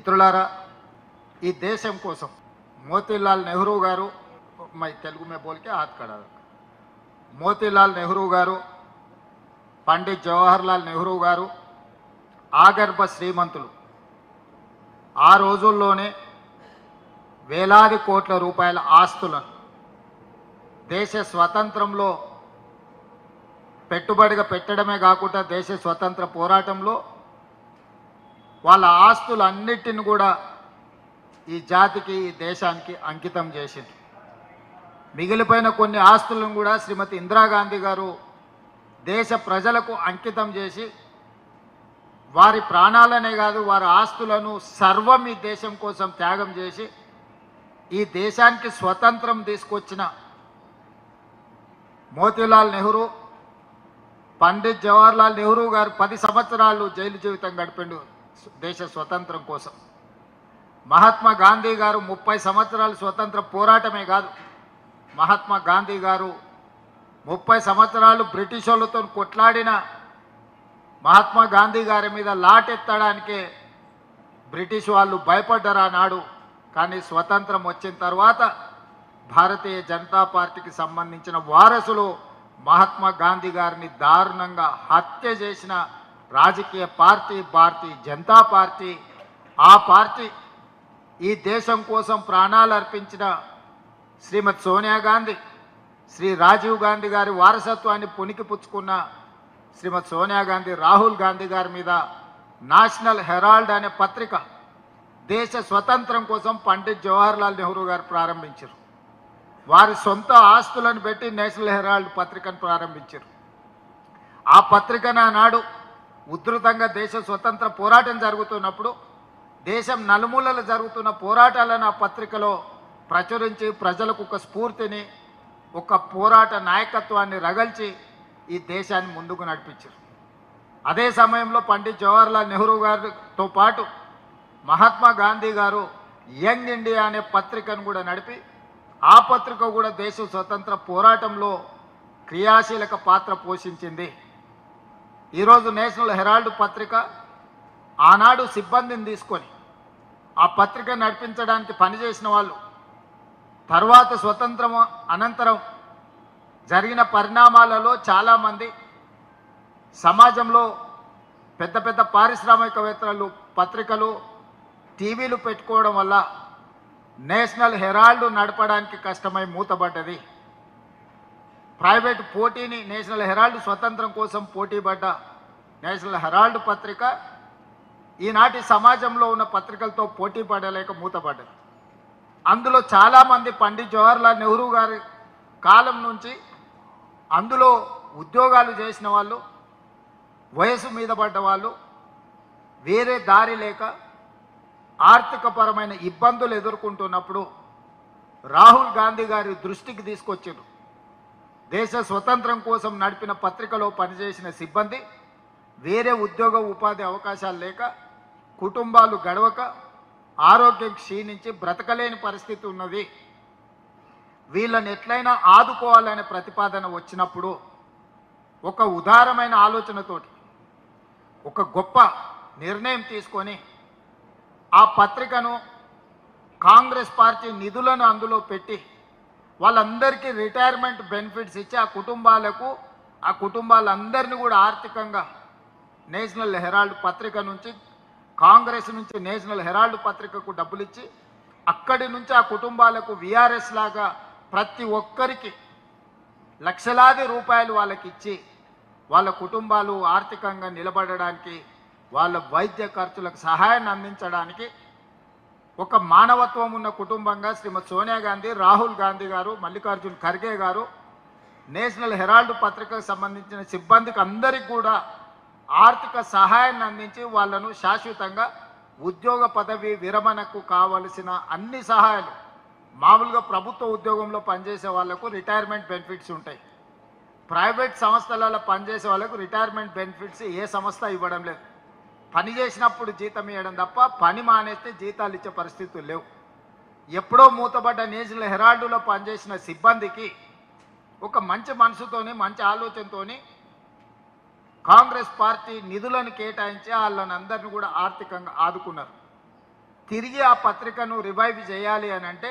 మిత్రులారా, ఈ దేశం కోసం మోతీలాల్ నెహ్రూ గారు, मैं तेलुगु में बोल के हाथ खड़ा रखा, మోతీలాల్ నెహ్రూ గారు, పండిత్ జవహర్లాల్ నెహ్రూ గారు ఆగర్భ శ్రీమంతులు. ఆ రోజుల్లోనే వేలాది కోట్ల రూపాయల ఆస్తులను దేశ స్వతంత్రంలో పెట్టుబడిగా పెట్టడమే కాకుండా దేశ స్వతంత్ర పోరాటంలో వాళ్ళ ఆస్తులన్నిటిని కూడా ఈ జాతికి, ఈ దేశానికి అంకితం చేసింది. మిగిలిపోయిన కొన్ని ఆస్తులను కూడా శ్రీమతి ఇందిరాగాంధీ గారు దేశ ప్రజలకు అంకితం చేసి వారి ప్రాణాలనే కాదు వారి ఆస్తులను సర్వం ఈ దేశం కోసం త్యాగం చేసి ఈ దేశానికి స్వతంత్రం తీసుకొచ్చిన మోతీలాల్ నెహ్రూ, పండిత్ జవహర్లాల్ నెహ్రూ గారు 10 సంవత్సరాలు జైలు జీవితం గడిపిండు దేశ స్వతంత్రం కోసం. మహాత్మా గాంధీ గారు 30 సంవత్సరాలు స్వతంత్ర పోరాటమే కాదు, మహాత్మా గాంధీ గారు 30 సంవత్సరాలు బ్రిటిష్ వాళ్ళతో కొట్లాడిన మహాత్మా గాంధీ గారి మీద లాటెత్తడానికే బ్రిటిష్ వాళ్ళు భయపడ్డారు ఆనాడు. కానీ స్వతంత్రం వచ్చిన తర్వాత భారతీయ జనతా పార్టీకి సంబంధించిన వారసులు మహాత్మా గాంధీ గారిని దారుణంగా హత్య చేసిన రాజకీయ పార్టీ భారతీయ జనతా పార్టీ. ఆ పార్టీ ఈ దేశం కోసం ప్రాణాలు అర్పించిన శ్రీమతి సోనియా గాంధీ, శ్రీ రాజీవ్ గాంధీ గారి వారసత్వాన్ని పుణికిపుచ్చుకున్న శ్రీమతి సోనియా గాంధీ, రాహుల్ గాంధీ గారి మీద నేషనల్ హెరాల్డ్ అనే పత్రిక దేశ స్వతంత్రం కోసం పండిత్ జవహర్లాల్ నెహ్రూ గారు ప్రారంభించారు. వారి సొంత ఆస్తులను పెట్టి నేషనల్ హెరాల్డ్ పత్రికను ప్రారంభించారు. ఆ పత్రికను ఆనాడు ఉధృతంగా దేశ స్వతంత్ర పోరాటం జరుగుతున్నప్పుడు దేశం నలుమూలలు జరుగుతున్న పోరాటాలను ఆ పత్రికలో ప్రచురించి ప్రజలకు ఒక స్ఫూర్తిని, ఒక పోరాట నాయకత్వాన్ని రగల్చి ఈ దేశాన్ని ముందుకు నడిపించారు. అదే సమయంలో పండిత్ జవహర్లాల్ నెహ్రూ గారితో పాటు మహాత్మా గాంధీ గారు యంగ్ ఇండియా అనే పత్రికను కూడా నడిపి ఆ పత్రిక కూడా దేశ స్వతంత్ర పోరాటంలో క్రియాశీలక పాత్ర పోషించింది. ఈరోజు నేషనల్ హెరాల్డ్ పత్రిక ఆనాడు సిబ్బందిని తీసుకొని ఆ పత్రిక నడిపించడానికి పనిచేసిన వాళ్ళు తర్వాత స్వతంత్రం అనంతరం జరిగిన పరిణామాలలో చాలామంది సమాజంలో పెద్ద పెద్ద పారిశ్రామికవేత్తలు పత్రికలు, టీవీలు పెట్టుకోవడం వల్ల నేషనల్ హెరాల్డ్ నడపడానికి కష్టమై మూతబడ్డది. ప్రైవేట్ పోటీని నేషనల్ హెరాల్డ్ స్వతంత్రం కోసం పోటీపడ్డ నేషనల్ హెరాల్డ్ పత్రిక ఈనాటి సమాజంలో ఉన్న పత్రికలతో పోటీ పడలేక మూతపడ్డది. అందులో చాలామంది పండిత్ జవహర్లాల్ నెహ్రూ గారి కాలం నుంచి అందులో ఉద్యోగాలు చేసిన వాళ్ళు, వయసు మీద పడ్డ వాళ్ళు వేరే దారి లేక ఆర్థికపరమైన ఇబ్బందులు ఎదుర్కొంటున్నప్పుడు రాహుల్ గాంధీ గారి దృష్టికి తీసుకొచ్చారు. దేశ స్వతంత్రం కోసం నడిపిన పత్రికలో పనిచేసిన సిబ్బంది వేరే ఉద్యోగ ఉపాధి అవకాశాలు లేక, కుటుంబాలు గడవక, ఆరోగ్యం క్షీణించి బ్రతకలేని పరిస్థితి ఉన్నది. వీళ్ళని ఎట్లయినా ఆదుకోవాలనే ప్రతిపాదన వచ్చినప్పుడు ఒక ఉదారమైన ఆలోచనతోటి ఒక గొప్ప నిర్ణయం తీసుకొని ఆ పత్రికను కాంగ్రెస్ పార్టీ నిధులను అందులో పెట్టి వాళ్ళందరికీ రిటైర్మెంట్ బెనిఫిట్స్ ఇచ్చి ఆ కుటుంబాలందరినీ కూడా ఆర్థికంగా నేషనల్ హెరాల్డ్ పత్రిక నుంచి, కాంగ్రెస్ నుంచి నేషనల్ హెరాల్డ్ పత్రికకు డబ్బులు ఇచ్చి అక్కడి నుంచి ఆ కుటుంబాలకు విఆర్ఎస్ లాగా ప్రతి ఒక్కరికి లక్షలాది రూపాయలు వాళ్ళకి ఇచ్చి వాళ్ళ కుటుంబాలు ఆర్థికంగా నిలబడడానికి, వాళ్ళ వైద్య ఖర్చులకు సహాయాన్ని అందించడానికి ఒక మానవత్వం ఉన్న కుటుంబంగా శ్రీమతి సోనియా గాంధీ, రాహుల్ గాంధీ గారు, మల్లికార్జున్ ఖర్గే గారు నేషనల్ హెరాల్డ్ పత్రికకు సంబంధించిన సిబ్బందికి అందరికీ కూడా ఆర్థిక సహాయాన్ని అందించి వాళ్ళను శాశ్వతంగా ఉద్యోగ పదవి విరమణకు కావలసిన అన్ని సహాయాలు, మామూలుగా ప్రభుత్వ ఉద్యోగంలో పనిచేసే వాళ్లకు రిటైర్మెంట్ బెనిఫిట్స్ ఉంటాయి, ప్రైవేట్ సంస్థలలో పనిచేసే వాళ్ళకు రిటైర్మెంట్ బెనిఫిట్స్ ఏ సంస్థ ఇవ్వడం లేదు. పని చేసినప్పుడు జీతం ఇవ్వడం తప్ప పని మానేస్తే జీతాలు ఇచ్చే పరిస్థితులు లేవు. ఎప్పుడో మూతబడ్డ నేషనల్ హెరాల్డ్లో పనిచేసిన సిబ్బందికి ఒక మంచి మనసుతోని, మంచి ఆలోచనతోని కాంగ్రెస్ పార్టీ నిధులను కేటాయించి వాళ్ళని అందరినీ కూడా ఆర్థికంగా ఆదుకున్నారు. తిరిగి ఆ పత్రికను రివైవ్ చేయాలి అని అంటే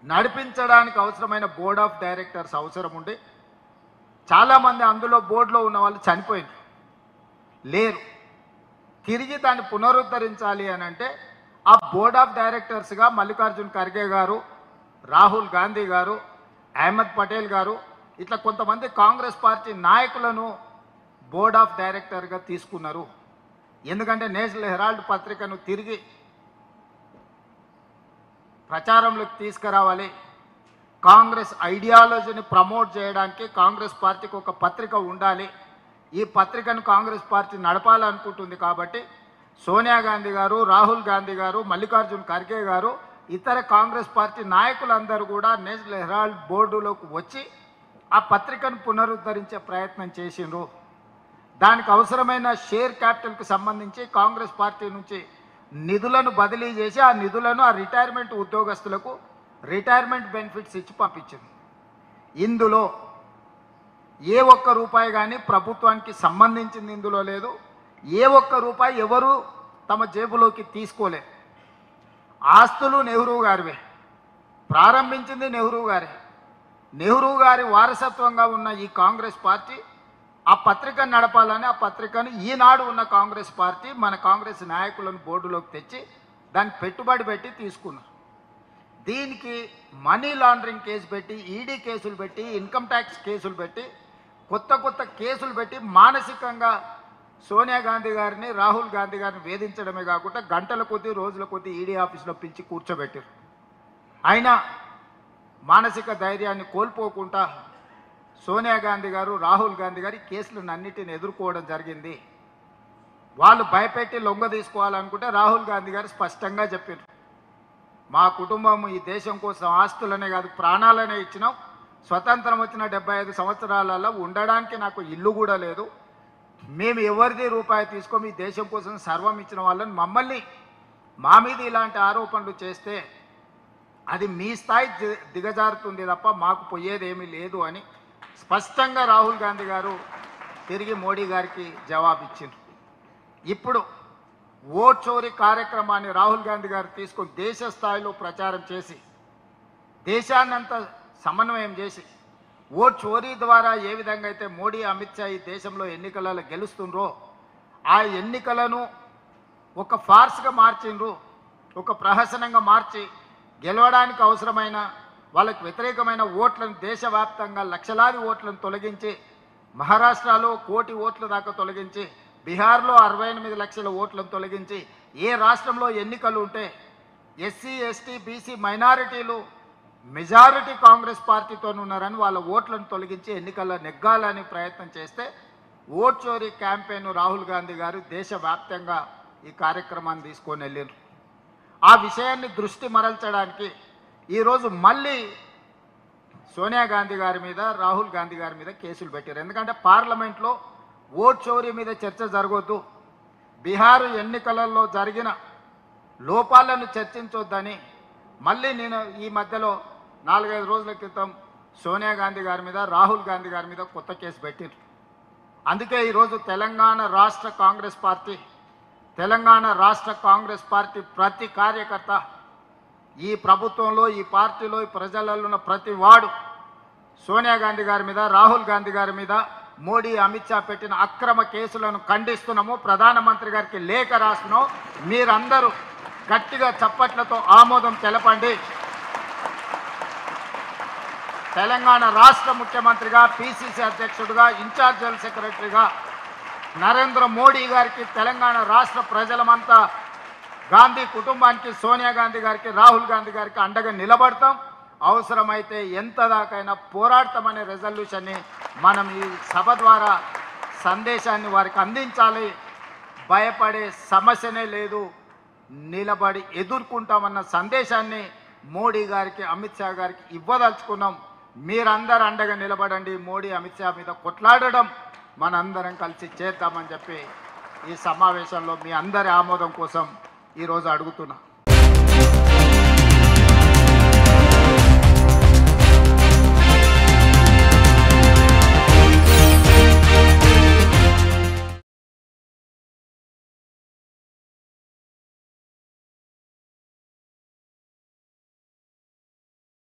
నడిపించడానికి అవసరమైన బోర్డ్ ఆఫ్ డైరెక్టర్స్ అవసరం ఉండి చాలామంది అందులో బోర్డులో ఉన్న వాళ్ళు చనిపోయింది లేరు. తిరిగి దాన్ని పునరుద్ధరించాలి అని అంటే ఆ బోర్డ్ ఆఫ్ డైరెక్టర్స్గా మల్లికార్జున్ ఖర్గే గారు, రాహుల్ గాంధీ గారు, అహ్మద్ పటేల్ గారు ఇట్లా కొంతమంది కాంగ్రెస్ పార్టీ నాయకులను బోర్డ్ ఆఫ్ డైరెక్టర్గా తీసుకున్నారు. ఎందుకంటే నేషనల్ హెరాల్డ్ పత్రికను తిరిగి ప్రచారంలోకి తీసుకురావాలి, కాంగ్రెస్ ఐడియాలజీని ప్రమోట్ చేయడానికి కాంగ్రెస్ పార్టీకి ఒక పత్రిక ఉండాలి, ఈ పత్రికను కాంగ్రెస్ పార్టీ నడపాలనుకుంటుంది. కాబట్టి సోనియా గాంధీ గారు, రాహుల్ గాంధీ గారు, మల్లికార్జున్ ఖర్గే గారు, ఇతర కాంగ్రెస్ పార్టీ నాయకులందరూ కూడా నేషనల్ హెరాల్డ్ బోర్డులోకి వచ్చి ఆ పత్రికను పునరుద్ధరించే ప్రయత్నం చేసిండ్రు. దానికి అవసరమైన షేర్ క్యాపిటల్కి సంబంధించి కాంగ్రెస్ పార్టీ నుంచి నిధులను బదిలీ చేసి ఆ నిధులను ఆ రిటైర్మెంట్ ఉద్యోగస్తులకు రిటైర్మెంట్ బెనిఫిట్స్ ఇచ్చి పంపించింది. ఇందులో ఏ ఒక్క రూపాయి కానీ ప్రభుత్వానికి సంబంధించింది ఇందులో లేదు. ఏ ఒక్క రూపాయి ఎవరు తమ జేబులోకి తీసుకోలేదు. ఆస్తులు నెహ్రూ గారివే, ప్రారంభించింది నెహ్రూ గారే. నెహ్రూ గారి వారసత్వంగా ఉన్న ఈ కాంగ్రెస్ పార్టీ ఆ పత్రికను నడపాలని ఆ పత్రికను ఈనాడు ఉన్న కాంగ్రెస్ పార్టీ మన కాంగ్రెస్ నాయకులను బోర్డులోకి తెచ్చి దాన్ని పెట్టుబడి పెట్టి తీసుకున్నారు. దీనికి మనీ లాండరింగ్ కేసు పెట్టి, ఈడీ కేసులు పెట్టి, ఇన్కమ్ ట్యాక్స్ కేసులు పెట్టి, కొత్త కొత్త కేసులు పెట్టి మానసికంగా సోనియా గాంధీ గారిని, రాహుల్ గాంధీ గారిని వేధించడమే కాకుండా గంటల కొద్దీ రోజుల కొద్దీ ఈడీ ఆఫీస్లో పిలిచి కూర్చోబెట్టారు. అయినా మానసిక ధైర్యాన్ని కోల్పోకుండా సోనియా గాంధీ గారు, రాహుల్ గాంధీ గారు కేసులను అన్నిటిని ఎదుర్కోవడం జరిగింది. వాళ్ళు భయపెట్టి లొంగ తీసుకోవాలనుకుంటే రాహుల్ గాంధీ గారు స్పష్టంగా చెప్పారు, మా కుటుంబం ఈ దేశం కోసం ఆస్తులనే కాదు ప్రాణాలనే ఇచ్చినాం. స్వతంత్రం వచ్చిన 75 సంవత్సరాలలో ఉండడానికి నాకు ఇల్లు కూడా లేదు. మేము ఎవరిది రూపాయి తీసుకో ఈ దేశం కోసం సర్వం ఇచ్చిన వాళ్ళని మమ్మల్ని మా మీద ఇలాంటి ఆరోపణలు చేస్తే అది మీ స్థాయి దిగజారుతుంది తప్ప మాకు పోయేదేమీ లేదు అని స్పష్టంగా రాహుల్ గాంధీ గారు తిరిగి మోడీ గారికి జవాబిచ్చారు. ఇప్పుడు ఓట్ చోరీ కార్యక్రమాన్ని రాహుల్ గాంధీ గారు తీసుకొని దేశ స్థాయిలో ప్రచారం చేసి దేశాన్నంతా సమన్వయం చేసి ఓట్ చోరీ ద్వారా ఏ విధంగా అయితే మోడీ, అమిత్ షా ఈ దేశంలో ఎన్నికలలో గెలుస్తుండ్రో ఆ ఎన్నికలను ఒక ఫార్స్గా మార్చిండ్రు, ఒక ప్రహసనంగా మార్చి గెలవడానికి అవసరమైన వాళ్ళకు వ్యతిరేకమైన ఓట్లను దేశవ్యాప్తంగా లక్షలాది ఓట్లను తొలగించి, మహారాష్ట్రలో 1 కోటి ఓట్ల దాకా తొలగించి, బీహార్లో 68 లక్షల ఓట్లను తొలగించి, ఏ రాష్ట్రంలో ఎన్నికలు ఉంటే ఎస్సీ, ఎస్టీ, బీసీ మైనారిటీలు మెజారిటీ కాంగ్రెస్ పార్టీతో ఉన్నారని వాళ్ళ ఓట్లను తొలగించి ఎన్నికల్లో నెగ్గాలని ప్రయత్నం చేస్తే ఓట్ చోరీ క్యాంపెయిన్ రాహుల్ గాంధీ గారు దేశవ్యాప్తంగా ఈ కార్యక్రమాన్ని తీసుకొని వెళ్ళారు. ఆ విషయాన్ని దృష్టి మరల్చడానికి ఈరోజు మళ్ళీ సోనియా గాంధీ గారి మీద, రాహుల్ గాంధీ గారి మీద కేసులు పెట్టారు. ఎందుకంటే పార్లమెంట్లో ఓట్ చోరీ మీద చర్చ జరగొద్దు, బీహార్ ఎన్నికలలో జరిగిన లోపాలను చర్చించొద్దని మళ్ళీ నేను ఈ మధ్యలో 4-5 రోజుల క్రితం సోనియా గాంధీ గారి మీద, రాహుల్ గాంధీ గారి మీద కొత్త కేసు పెట్టారు. అందుకే ఈరోజు తెలంగాణ రాష్ట్ర కాంగ్రెస్ పార్టీ ప్రతి కార్యకర్త, ఈ ప్రభుత్వంలో, ఈ పార్టీలో, ఈ ప్రజలలో ఉన్న ప్రతి వాడు సోనియా గాంధీ గారి మీద, రాహుల్ గాంధీ గారి మీద, మోడీ, అమిత్ షా పెట్టిన అక్రమ కేసులను ఖండిస్తున్నాము. ప్రధానమంత్రి గారికి లేఖ రాస్తున్నాం. మీరందరూ గట్టిగా చప్పట్లతో ఆమోదం తెలపండి. తెలంగాణ రాష్ట్ర ముఖ్యమంత్రిగా, పిసిసి అధ్యక్షుడిగా, ఇన్ఛార్జ్ జనరల్ సెక్రటరీగా నరేంద్ర మోడీ గారికి, తెలంగాణ రాష్ట్ర ప్రజలమంతా గాంధీ కుటుంబానికి, సోనియా గాంధీ గారికి, రాహుల్ గాంధీ గారికి అండగా నిలబడతాం. అవసరమైతే ఎంత దాకైనా పోరాడతామనే రెజల్యూషన్ని మనం ఈ సభ ద్వారా సందేశాన్ని వారికి అందించాలి. భయపడే సమస్యనే లేదు, నిలబడి ఎదుర్కొంటామన్న సందేశాన్ని మోడీ గారికి, అమిత్ షా గారికి ఇవ్వదలుచుకున్నాం. మీరందరూ అండగా నిలబడండి. మోడీ, అమిత్ షా మీద కొట్లాడడం మనందరం కలిసి చేద్దామని చెప్పి ఈ సమావేశంలో మీ అందరి ఆమోదం కోసం ఈరోజు అడుగుతున్నా.